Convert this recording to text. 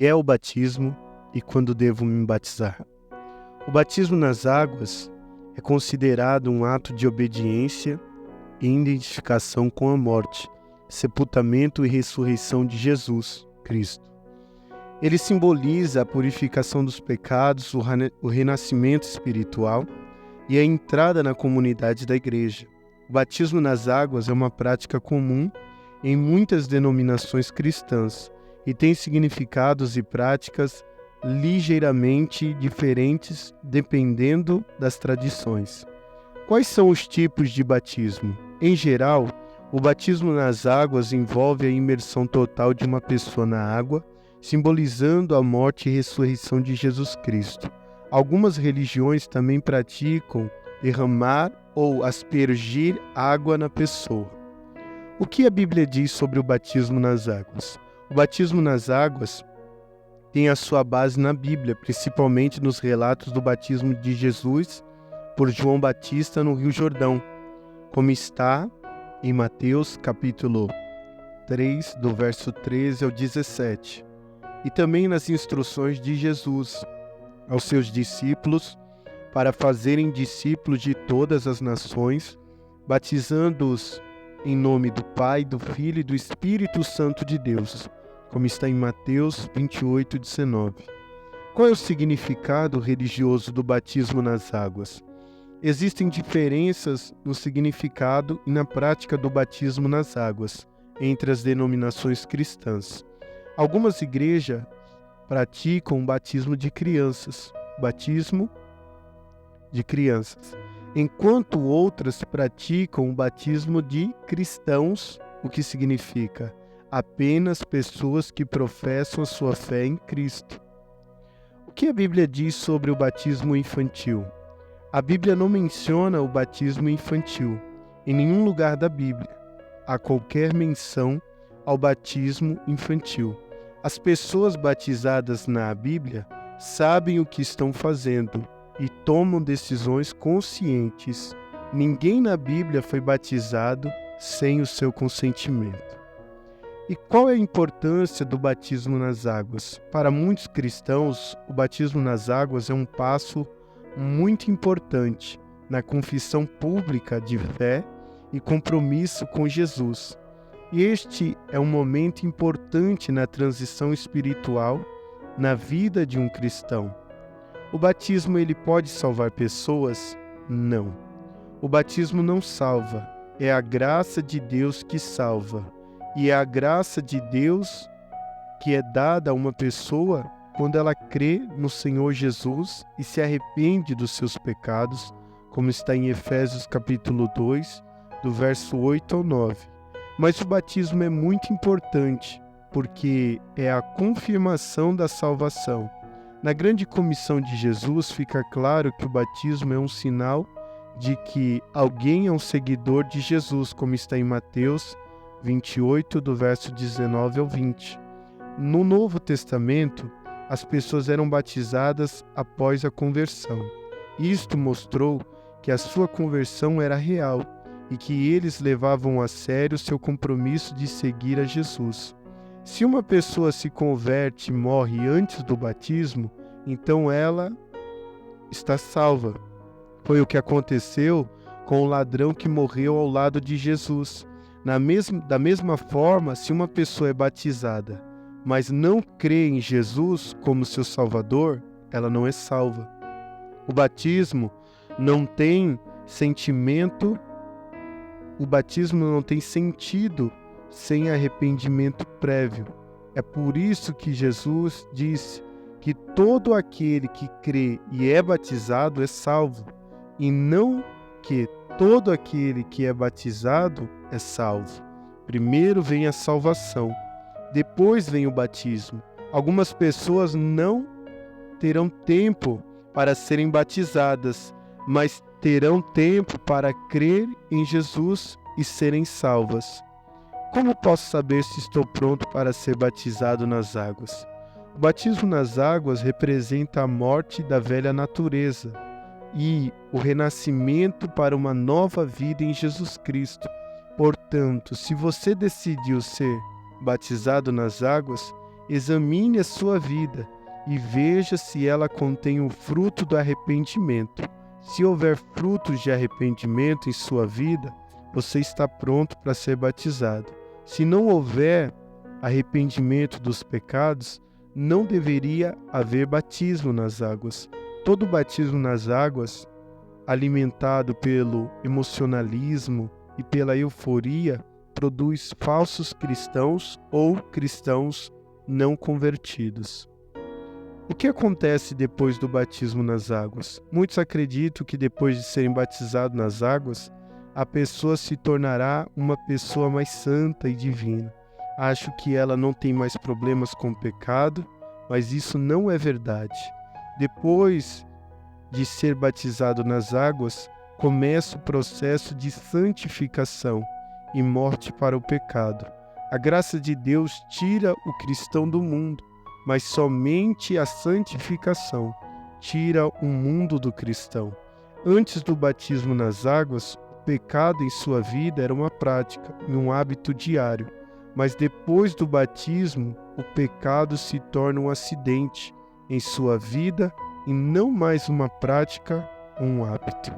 é o batismo e quando devo me batizar? O batismo nas águas é considerado um ato de obediência e identificação com a morte, sepultamento e ressurreição de Jesus Cristo. Ele simboliza a purificação dos pecados, o renascimento espiritual e a entrada na comunidade da igreja. O batismo nas águas é uma prática comum em muitas denominações cristãs e tem significados e práticas ligeiramente diferentes dependendo das tradições. Quais são os tipos de batismo? Em geral, o batismo nas águas envolve a imersão total de uma pessoa na água, simbolizando a morte e ressurreição de Jesus Cristo. Algumas religiões também praticam derramar ou aspergir água na pessoa. O que a Bíblia diz sobre o batismo nas águas? O batismo nas águas tem a sua base na Bíblia, principalmente nos relatos do batismo de Jesus por João Batista no Rio Jordão, como está em Mateus capítulo 3, do verso 13 ao 17, e também nas instruções de Jesus aos seus discípulos para fazerem discípulos de todas as nações, batizando-os em nome do Pai, do Filho e do Espírito Santo de Deus, como está em Mateus 28, 19. Qual é o significado religioso do batismo nas águas? Existem diferenças no significado e na prática do batismo nas águas entre as denominações cristãs. Algumas igrejas praticam o batismo de crianças, enquanto outras praticam o batismo de cristãos, o que significa apenas pessoas que professam a sua fé em Cristo. O que a Bíblia diz sobre o batismo infantil? A Bíblia não menciona o batismo infantil. Em nenhum lugar da Bíblia há qualquer menção ao batismo infantil. As pessoas batizadas na Bíblia sabem o que estão fazendo e tomam decisões conscientes. Ninguém na Bíblia foi batizado sem o seu consentimento. E qual é a importância do batismo nas águas? Para muitos cristãos, o batismo nas águas é um passo muito importante na confissão pública de fé e compromisso com Jesus. E este é um momento importante na transição espiritual na vida de um cristão. O batismo ele pode salvar pessoas? Não. O batismo não salva, é a graça de Deus que salva. E é a graça de Deus que é dada a uma pessoa quando ela crê no Senhor Jesus e se arrepende dos seus pecados, como está em Efésios capítulo 2, do verso 8 ao 9. Mas o batismo é muito importante, porque é a confirmação da salvação. Na grande comissão de Jesus fica claro que o batismo é um sinal de que alguém é um seguidor de Jesus, como está em Mateus 28, do verso 19 ao 20. No Novo Testamento, as pessoas eram batizadas após a conversão. Isto mostrou que a sua conversão era real e que eles levavam a sério seu compromisso de seguir a Jesus. Se uma pessoa se converte e morre antes do batismo, então ela está salva. Foi o que aconteceu com o ladrão que morreu ao lado de Jesus. Da mesma forma, se uma pessoa é batizada, mas não crê em Jesus como seu Salvador, ela não é salva. O batismo não tem sentido sem arrependimento prévio. É por isso que Jesus disse que todo aquele que crê e é batizado é salvo, e não que todo aquele que é batizado é salvo. Primeiro vem a salvação, depois vem o batismo. Algumas pessoas não terão tempo para serem batizadas, mas terão tempo para crer em Jesus e serem salvas. Como posso saber se estou pronto para ser batizado nas águas? O batismo nas águas representa a morte da velha natureza e o renascimento para uma nova vida em Jesus Cristo. Portanto, se você decidiu ser batizado nas águas, Examine a sua vida e veja se ela contém o fruto do arrependimento. Se houver frutos de arrependimento em sua vida, você está pronto para ser batizado. Se não houver arrependimento dos pecados, não deveria haver batismo nas águas. Todo batismo nas águas, alimentado pelo emocionalismo e pela euforia, produz falsos cristãos ou cristãos não convertidos. O que acontece depois do batismo nas águas? Muitos acreditam que depois de serem batizados nas águas, a pessoa se tornará uma pessoa mais santa e divina. Acho que ela não tem mais problemas com o pecado, mas isso não é verdade. Depois de ser batizado nas águas, começa o processo de santificação e morte para o pecado. A graça de Deus tira o cristão do mundo, mas somente a santificação tira o mundo do cristão. Antes do batismo nas águas, o pecado em sua vida era uma prática e um hábito diário, mas depois do batismo, o pecado se torna um acidente em sua vida e não mais uma prática ou um hábito.